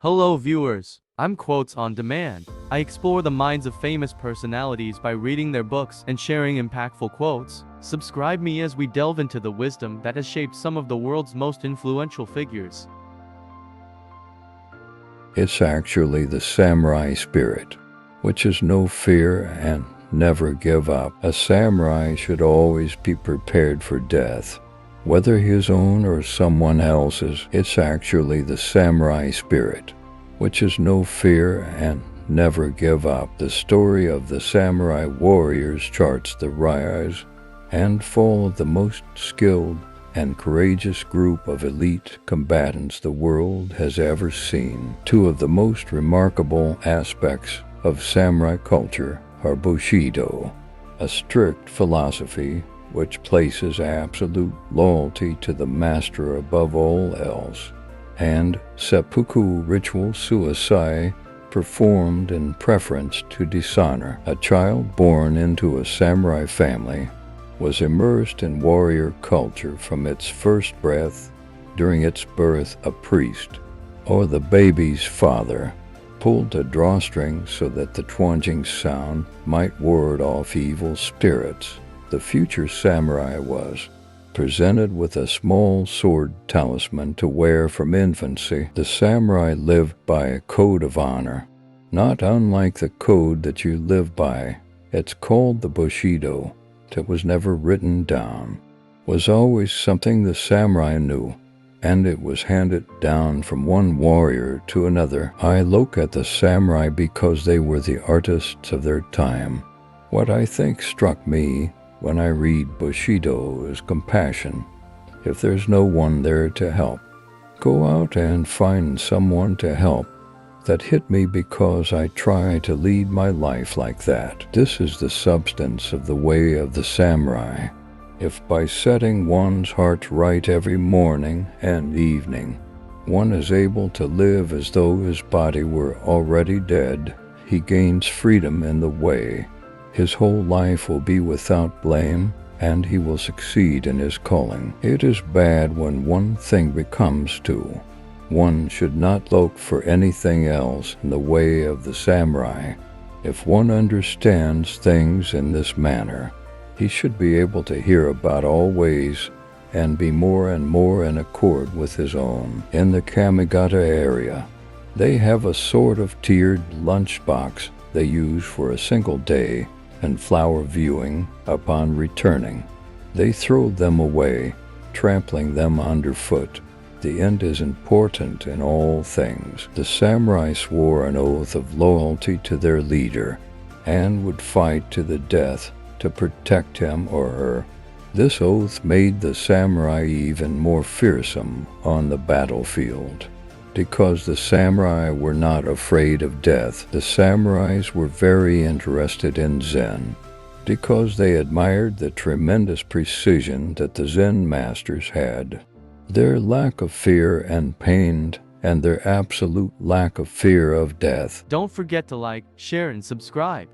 Hello viewers, I'm Quotes on Demand. I explore the minds of famous personalities by reading their books and sharing impactful quotes. Subscribe me as we delve into the wisdom that has shaped some of the world's most influential figures. It's actually the samurai spirit, which is no fear and never give up. A samurai should always be prepared for death, whether his own or someone else's. It's actually the samurai spirit, which is no fear and never give up. The story of the samurai warriors charts the rise and fall of the most skilled and courageous group of elite combatants the world has ever seen. Two of the most remarkable aspects of samurai culture are Bushido, a strict philosophy which places absolute loyalty to the master above all else, and seppuku, ritual suicide performed in preference to dishonor. A child born into a samurai family was immersed in warrior culture from its first breath. During its birth, a priest, or the baby's father, pulled a drawstring so that the twanging sound might ward off evil spirits. The future samurai was presented with a small sword talisman to wear from infancy. The samurai lived by a code of honor, not unlike the code that you live by. It's called the Bushido. That was never written down, was always something the samurai knew, and it was handed down from one warrior to another. I look at the samurai because they were the artists of their time. What I think struck me when I read Bushido is compassion. If there's no one there to help, go out and find someone to help. That hit me because I try to lead my life like that. This is the substance of the way of the samurai. If by setting one's heart right every morning and evening, one is able to live as though his body were already dead, he gains freedom in the way. His whole life will be without blame, and he will succeed in his calling. It is bad when one thing becomes two. One should not look for anything else in the way of the samurai. If one understands things in this manner, he should be able to hear about all ways and be more and more in accord with his own. In the Kamigata area, they have a sort of tiered lunchbox they use for a single day and flower viewing. Upon returning, they throw them away, trampling them underfoot. The end is important in all things. The samurai swore an oath of loyalty to their leader and would fight to the death to protect him or her. This oath made the samurai even more fearsome on the battlefield. Because the samurai were not afraid of death, the samurais were very interested in Zen, because they admired the tremendous precision that the Zen masters had. Their lack of fear and pain, and their absolute lack of fear of death. Don't forget to like, share and subscribe.